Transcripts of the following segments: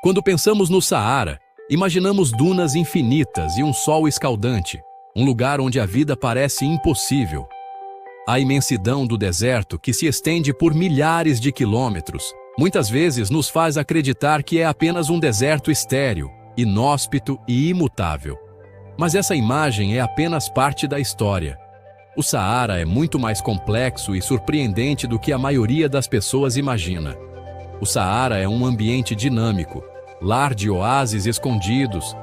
Quando pensamos no Saara, imaginamos dunas infinitas e um sol escaldante, um lugar onde a vida parece impossível. A imensidão do deserto, que se estende por milhares de quilômetros, muitas vezes nos faz acreditar que é apenas um deserto estéril, inóspito e imutável. Mas essa imagem é apenas parte da história. O Saara é muito mais complexo e surpreendente do que a maioria das pessoas imagina. O Saara é um ambiente dinâmico, lar de oásis escondidos,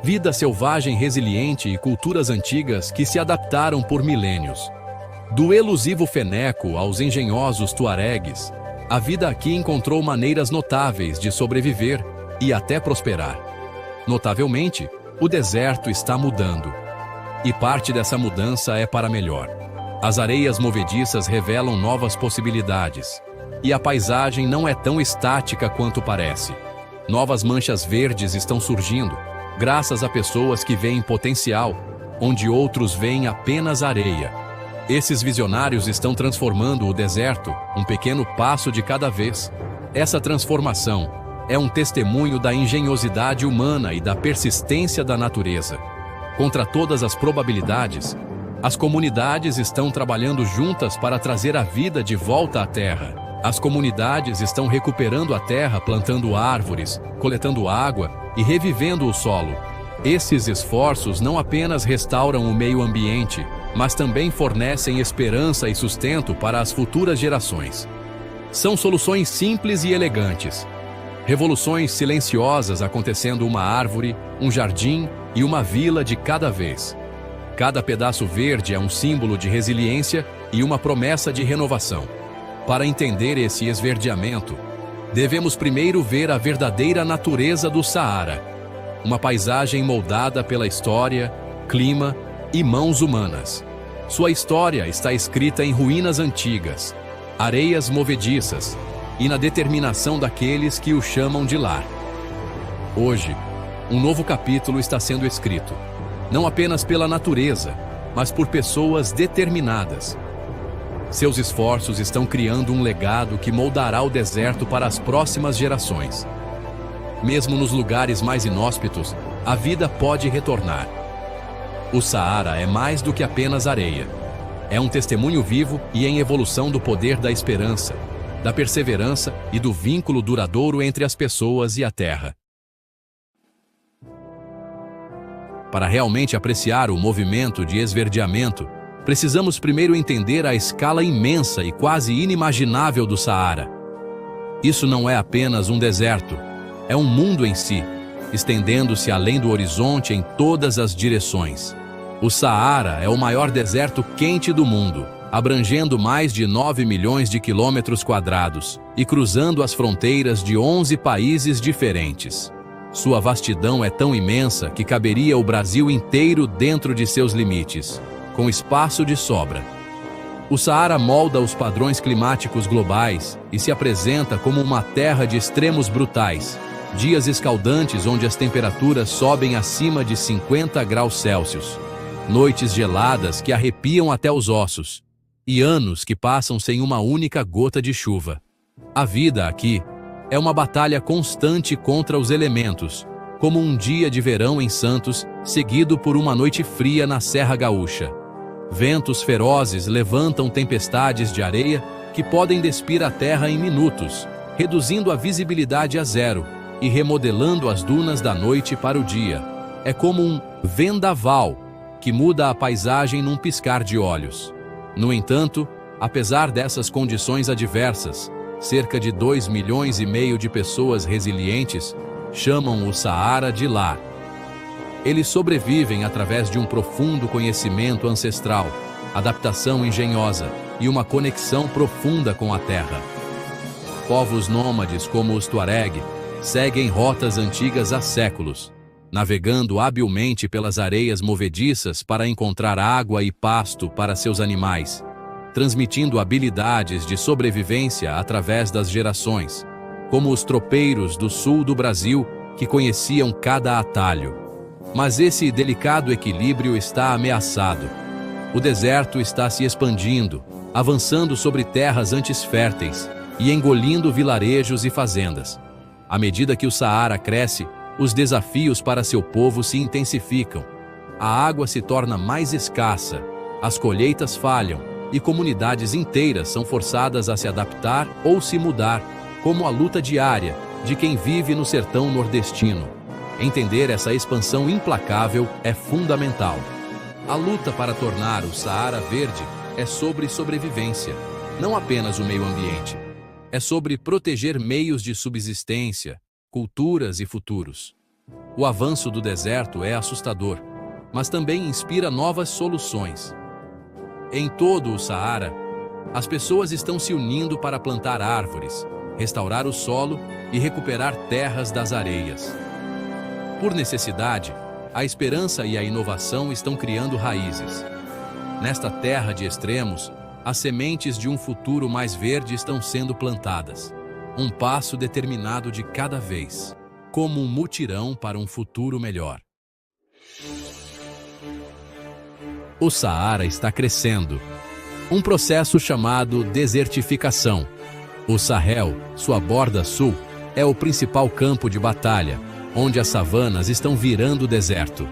vida selvagem resiliente e culturas antigas que se adaptaram por milênios. Do elusivo feneco aos engenhosos tuaregues, a vida aqui encontrou maneiras notáveis de sobreviver e até prosperar. Notavelmente, o deserto está mudando. E parte dessa mudança é para melhor. As areias movediças revelam novas possibilidades. E a paisagem não é tão estática quanto parece. Novas manchas verdes estão surgindo, graças a pessoas que veem potencial, onde outros veem apenas areia. Esses visionários estão transformando o deserto, um pequeno passo de cada vez. Essa transformação é um testemunho da engenhosidade humana e da persistência da natureza. Contra todas as probabilidades, as comunidades estão trabalhando juntas para trazer a vida de volta à terra. As comunidades estão recuperando a terra, plantando árvores, coletando água e revivendo o solo. Esses esforços não apenas restauram o meio ambiente, mas também fornecem esperança e sustento para as futuras gerações. São soluções simples e elegantes. Revoluções silenciosas acontecendo uma árvore, um jardim e uma vila de cada vez. Cada pedaço verde é um símbolo de resiliência e uma promessa de renovação. Para entender esse esverdeamento, devemos primeiro ver a verdadeira natureza do Saara. Uma paisagem moldada pela história, clima e mãos humanas. Sua história está escrita em ruínas antigas, areias movediças e na determinação daqueles que o chamam de lar. Hoje, um novo capítulo está sendo escrito, não apenas pela natureza, mas por pessoas determinadas. Seus esforços estão criando um legado que moldará o deserto para as próximas gerações. Mesmo nos lugares mais inóspitos, a vida pode retornar. O Saara é mais do que apenas areia. É um testemunho vivo e em evolução do poder da esperança, da perseverança e do vínculo duradouro entre as pessoas e a terra. Para realmente apreciar o movimento de esverdeamento, precisamos primeiro entender a escala imensa e quase inimaginável do Saara. Isso não é apenas um deserto, é um mundo em si, estendendo-se além do horizonte em todas as direções. O Saara é o maior deserto quente do mundo, abrangendo mais de 9 milhões de quilômetros quadrados e cruzando as fronteiras de 11 países diferentes. Sua vastidão é tão imensa que caberia o Brasil inteiro dentro de seus limites, com espaço de sobra. O Saara molda os padrões climáticos globais e se apresenta como uma terra de extremos brutais, dias escaldantes onde as temperaturas sobem acima de 50 graus Celsius, noites geladas que arrepiam até os ossos, e anos que passam sem uma única gota de chuva. A vida aqui é uma batalha constante contra os elementos, como um dia de verão em Santos, seguido por uma noite fria na Serra Gaúcha. Ventos ferozes levantam tempestades de areia que podem despir a terra em minutos, reduzindo a visibilidade a zero e remodelando as dunas da noite para o dia. É como um vendaval que muda a paisagem num piscar de olhos. No entanto, apesar dessas condições adversas, cerca de 2,5 milhões de pessoas resilientes chamam o Saara de lar. Eles sobrevivem através de um profundo conhecimento ancestral, adaptação engenhosa e uma conexão profunda com a terra. Povos nômades como os Tuareg seguem rotas antigas há séculos, navegando habilmente pelas areias movediças para encontrar água e pasto para seus animais, transmitindo habilidades de sobrevivência através das gerações, como os tropeiros do sul do Brasil que conheciam cada atalho. Mas esse delicado equilíbrio está ameaçado. O deserto está se expandindo, avançando sobre terras antes férteis e engolindo vilarejos e fazendas. À medida que o Saara cresce, os desafios para seu povo se intensificam. A água se torna mais escassa, as colheitas falham e comunidades inteiras são forçadas a se adaptar ou se mudar, como a luta diária de quem vive no sertão nordestino. Entender essa expansão implacável é fundamental. A luta para tornar o Saara verde é sobre sobrevivência, não apenas o meio ambiente. É sobre proteger meios de subsistência, culturas e futuros. O avanço do deserto é assustador, mas também inspira novas soluções. Em todo o Saara, as pessoas estão se unindo para plantar árvores, restaurar o solo e recuperar terras das areias. Por necessidade, a esperança e a inovação estão criando raízes. Nesta terra de extremos, as sementes de um futuro mais verde estão sendo plantadas. Um passo determinado de cada vez, como um mutirão para um futuro melhor. O Saara está crescendo. Um processo chamado desertificação. O Sahel, sua borda sul, é o principal campo de batalha, onde as savanas estão virando deserto.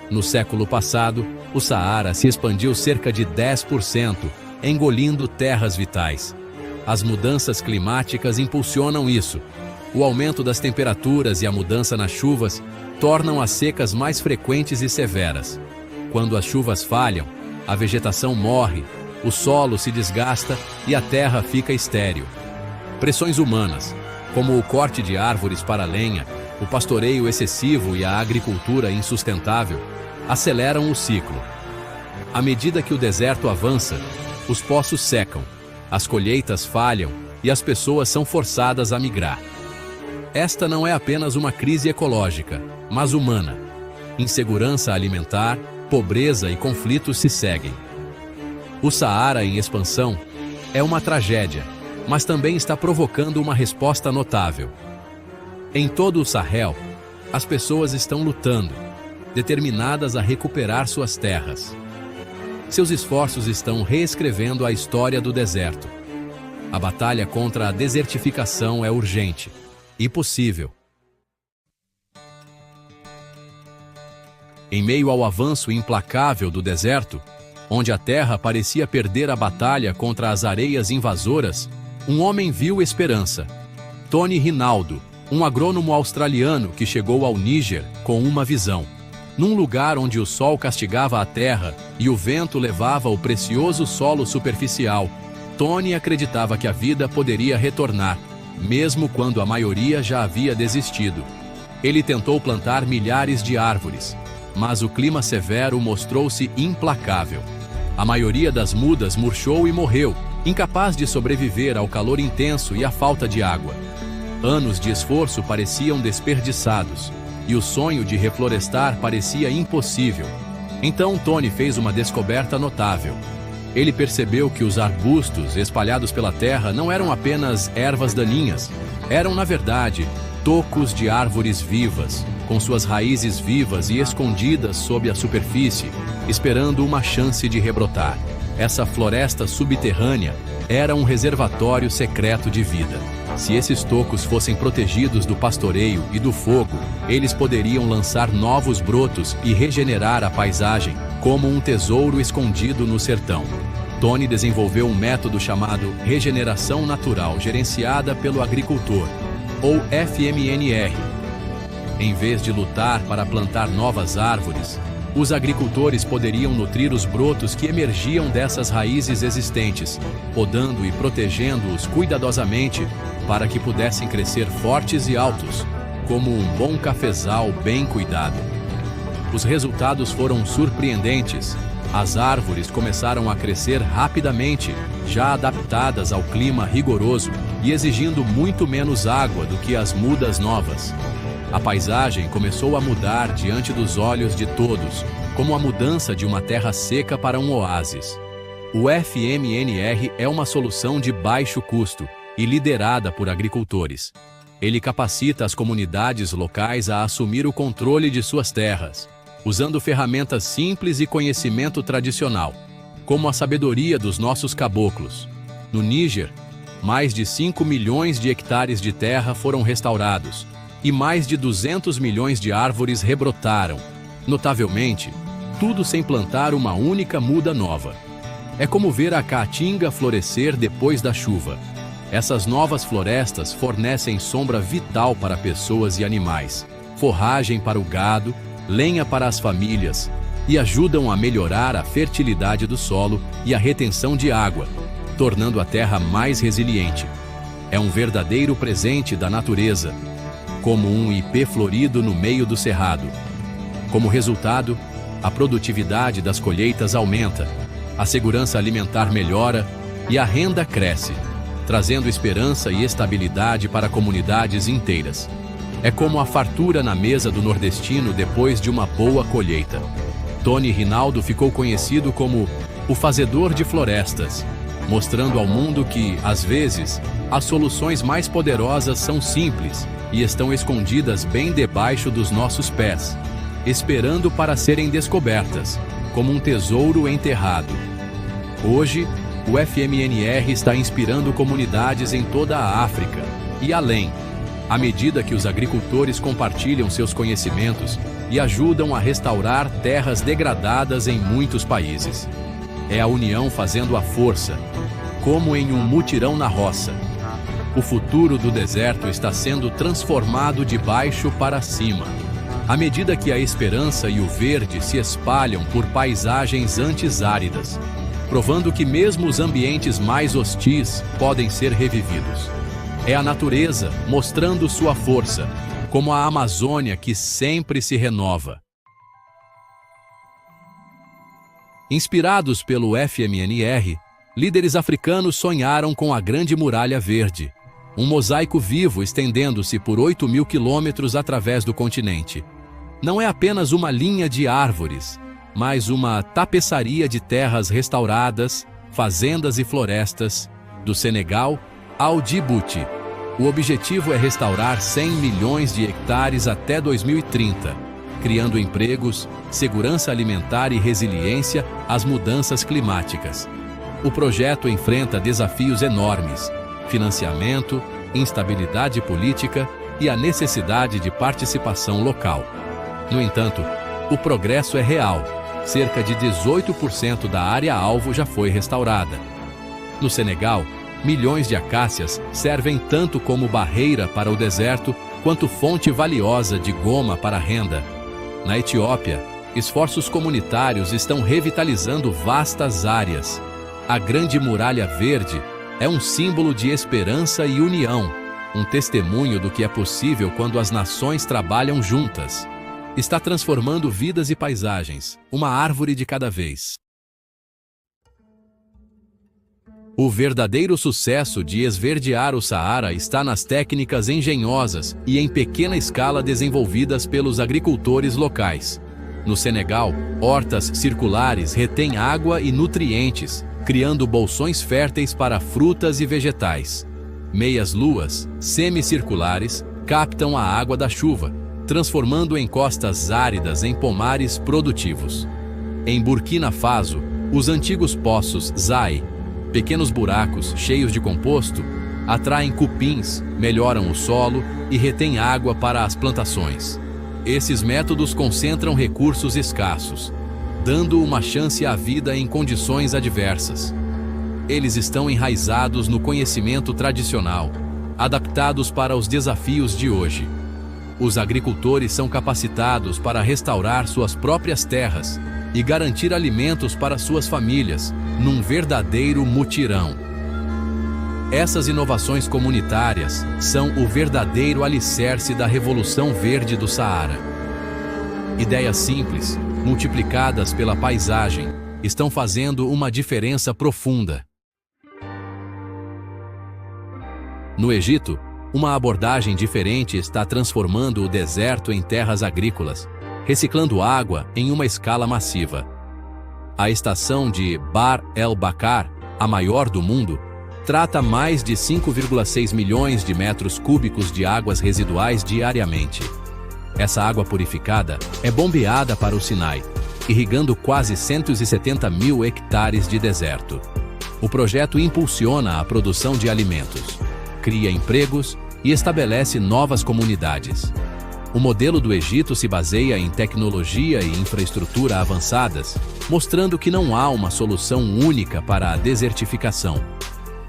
No século passado, o Saara se expandiu cerca de 10%, engolindo terras vitais. As mudanças climáticas impulsionam isso. O aumento das temperaturas e a mudança nas chuvas tornam as secas mais frequentes e severas. Quando as chuvas falham, a vegetação morre, o solo se desgasta e a terra fica estéril. Pressões humanas, como o corte de árvores para lenha, o pastoreio excessivo e a agricultura insustentável, aceleram o ciclo. À medida que o deserto avança, os poços secam, as colheitas falham e as pessoas são forçadas a migrar. Esta não é apenas uma crise ecológica, mas humana. Insegurança alimentar, pobreza e conflitos se seguem. O Saara em expansão é uma tragédia, mas também está provocando uma resposta notável. Em todo o Sahel, as pessoas estão lutando, determinadas a recuperar suas terras. Seus esforços estão reescrevendo a história do deserto. A batalha contra a desertificação é urgente e possível. Em meio ao avanço implacável do deserto, onde a terra parecia perder a batalha contra as areias invasoras, um homem viu esperança. Tony Rinaldo, um agrônomo australiano que chegou ao Níger com uma visão. Num lugar onde o sol castigava a terra e o vento levava o precioso solo superficial, Tony acreditava que a vida poderia retornar, mesmo quando a maioria já havia desistido. Ele tentou plantar milhares de árvores, mas o clima severo mostrou-se implacável. A maioria das mudas murchou e morreu, incapaz de sobreviver ao calor intenso e à falta de água. Anos de esforço pareciam desperdiçados, e o sonho de reflorestar parecia impossível. Então Tony fez uma descoberta notável. Ele percebeu que os arbustos espalhados pela terra não eram apenas ervas daninhas, eram, na verdade, tocos de árvores vivas, com suas raízes vivas e escondidas sob a superfície, esperando uma chance de rebrotar. Essa floresta subterrânea era um reservatório secreto de vida. Se esses tocos fossem protegidos do pastoreio e do fogo, eles poderiam lançar novos brotos e regenerar a paisagem, como um tesouro escondido no sertão. Tony desenvolveu um método chamado regeneração natural gerenciada pelo agricultor, ou FMNR. Em vez de lutar para plantar novas árvores, os agricultores poderiam nutrir os brotos que emergiam dessas raízes existentes, podando e protegendo-os cuidadosamente para que pudessem crescer fortes e altos, como um bom cafezal bem cuidado. Os resultados foram surpreendentes. As árvores começaram a crescer rapidamente, já adaptadas ao clima rigoroso e exigindo muito menos água do que as mudas novas. A paisagem começou a mudar diante dos olhos de todos, como a mudança de uma terra seca para um oásis. O FMNR é uma solução de baixo custo e liderada por agricultores. Ele capacita as comunidades locais a assumir o controle de suas terras, usando ferramentas simples e conhecimento tradicional, como a sabedoria dos nossos caboclos. No Níger, mais de 5 milhões de hectares de terra foram restaurados e mais de 200 milhões de árvores rebrotaram. Notavelmente, tudo sem plantar uma única muda nova. É como ver a caatinga florescer depois da chuva. Essas novas florestas fornecem sombra vital para pessoas e animais, forragem para o gado, lenha para as famílias e ajudam a melhorar a fertilidade do solo e a retenção de água, tornando a terra mais resiliente. É um verdadeiro presente da natureza, como um ipê florido no meio do cerrado. Como resultado, a produtividade das colheitas aumenta, a segurança alimentar melhora e a renda cresce, trazendo esperança e estabilidade para comunidades inteiras. É como a fartura na mesa do nordestino depois de uma boa colheita. Tony Rinaldo ficou conhecido como o fazedor de florestas, mostrando ao mundo que, às vezes, as soluções mais poderosas são simples e estão escondidas bem debaixo dos nossos pés, esperando para serem descobertas, como um tesouro enterrado. Hoje, o FMNR está inspirando comunidades em toda a África e além, à medida que os agricultores compartilham seus conhecimentos e ajudam a restaurar terras degradadas em muitos países. É a união fazendo a força, como em um mutirão na roça. O futuro do deserto está sendo transformado de baixo para cima, à medida que a esperança e o verde se espalham por paisagens antes áridas, provando que mesmo os ambientes mais hostis podem ser revividos. É a natureza mostrando sua força, como a Amazônia que sempre se renova. Inspirados pelo FMNR, líderes africanos sonharam com a Grande Muralha Verde, um mosaico vivo estendendo-se por 8.000 quilômetros através do continente. Não é apenas uma linha de árvores, mas uma tapeçaria de terras restauradas, fazendas e florestas, do Senegal ao Djibouti. O objetivo é restaurar 100 milhões de hectares até 2030, criando empregos, segurança alimentar e resiliência às mudanças climáticas. O projeto enfrenta desafios enormes: financiamento, instabilidade política e a necessidade de participação local. No entanto, o progresso é real. Cerca de 18% da área-alvo já foi restaurada. No Senegal, milhões de acácias servem tanto como barreira para o deserto quanto fonte valiosa de goma para a renda. Na Etiópia, esforços comunitários estão revitalizando vastas áreas. A Grande Muralha Verde é um símbolo de esperança e união, um testemunho do que é possível quando as nações trabalham juntas. Está transformando vidas e paisagens, uma árvore de cada vez. O verdadeiro sucesso de esverdear o Saara está nas técnicas engenhosas e em pequena escala desenvolvidas pelos agricultores locais. No Senegal, hortas circulares retêm água e nutrientes, criando bolsões férteis para frutas e vegetais. Meias-luas, semicirculares, captam a água da chuva, transformando encostas áridas em pomares produtivos. Em Burkina Faso, os antigos poços Zai, pequenos buracos cheios de composto, atraem cupins, melhoram o solo e retêm água para as plantações. Esses métodos concentram recursos escassos, dando uma chance à vida em condições adversas. Eles estão enraizados no conhecimento tradicional, adaptados para os desafios de hoje. Os agricultores são capacitados para restaurar suas próprias terras e garantir alimentos para suas famílias, num verdadeiro mutirão. Essas inovações comunitárias são o verdadeiro alicerce da Revolução Verde do Saara. Ideias simples, multiplicadas pela paisagem, estão fazendo uma diferença profunda. No Egito, uma abordagem diferente está transformando o deserto em terras agrícolas, reciclando água em uma escala massiva. A estação de Bar el-Bakar, a maior do mundo, trata mais de 5,6 milhões de metros cúbicos de águas residuais diariamente. Essa água purificada é bombeada para o Sinai, irrigando quase 170 mil hectares de deserto. O projeto impulsiona a produção de alimentos, cria empregos e estabelece novas comunidades. O modelo do Egito se baseia em tecnologia e infraestrutura avançadas, mostrando que não há uma solução única para a desertificação.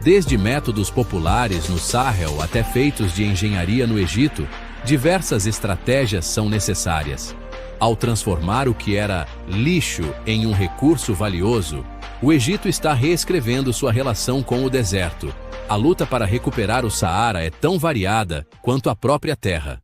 Desde métodos populares no Sahel até feitos de engenharia no Egito, diversas estratégias são necessárias. Ao transformar o que era lixo em um recurso valioso, o Egito está reescrevendo sua relação com o deserto. A luta para recuperar o Saara é tão variada quanto a própria terra.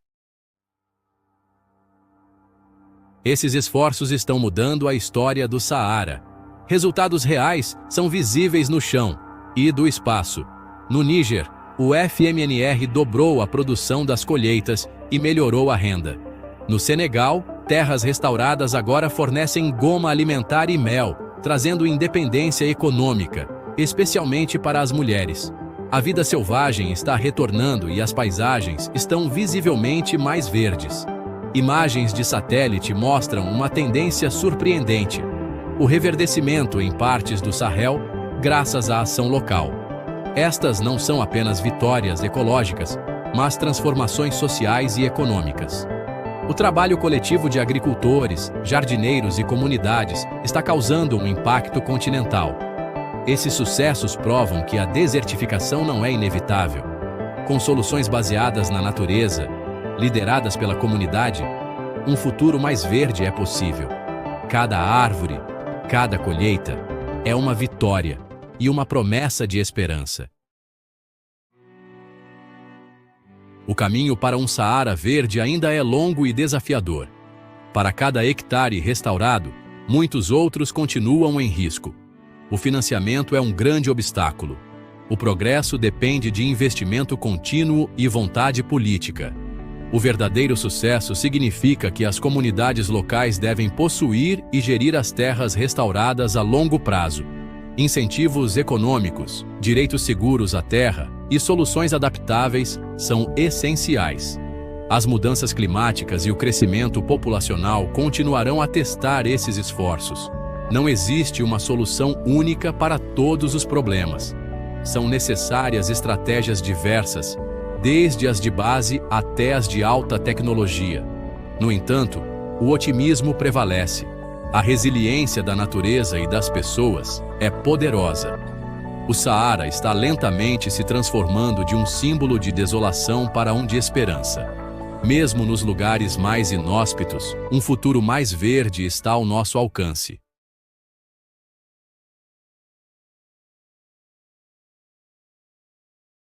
Esses esforços estão mudando a história do Saara. Resultados reais são visíveis no chão e do espaço. No Níger, o FMNR dobrou a produção das colheitas e melhorou a renda. No Senegal, terras restauradas agora fornecem goma alimentar e mel, trazendo independência econômica, especialmente para as mulheres. A vida selvagem está retornando e as paisagens estão visivelmente mais verdes. Imagens de satélite mostram uma tendência surpreendente: o reverdecimento em partes do Sahel, graças à ação local. Estas não são apenas vitórias ecológicas, mas transformações sociais e econômicas. O trabalho coletivo de agricultores, jardineiros e comunidades está causando um impacto continental. Esses sucessos provam que a desertificação não é inevitável. Com soluções baseadas na natureza, lideradas pela comunidade, um futuro mais verde é possível. Cada árvore, cada colheita, é uma vitória e uma promessa de esperança. O caminho para um Saara verde ainda é longo e desafiador. Para cada hectare restaurado, muitos outros continuam em risco. O financiamento é um grande obstáculo. O progresso depende de investimento contínuo e vontade política. O verdadeiro sucesso significa que as comunidades locais devem possuir e gerir as terras restauradas a longo prazo. Incentivos econômicos, direitos seguros à terra e soluções adaptáveis são essenciais. As mudanças climáticas e o crescimento populacional continuarão a testar esses esforços. Não existe uma solução única para todos os problemas. São necessárias estratégias diversas, desde as de base até as de alta tecnologia. No entanto, o otimismo prevalece. A resiliência da natureza e das pessoas é poderosa. O Saara está lentamente se transformando de um símbolo de desolação para um de esperança. Mesmo nos lugares mais inóspitos, um futuro mais verde está ao nosso alcance.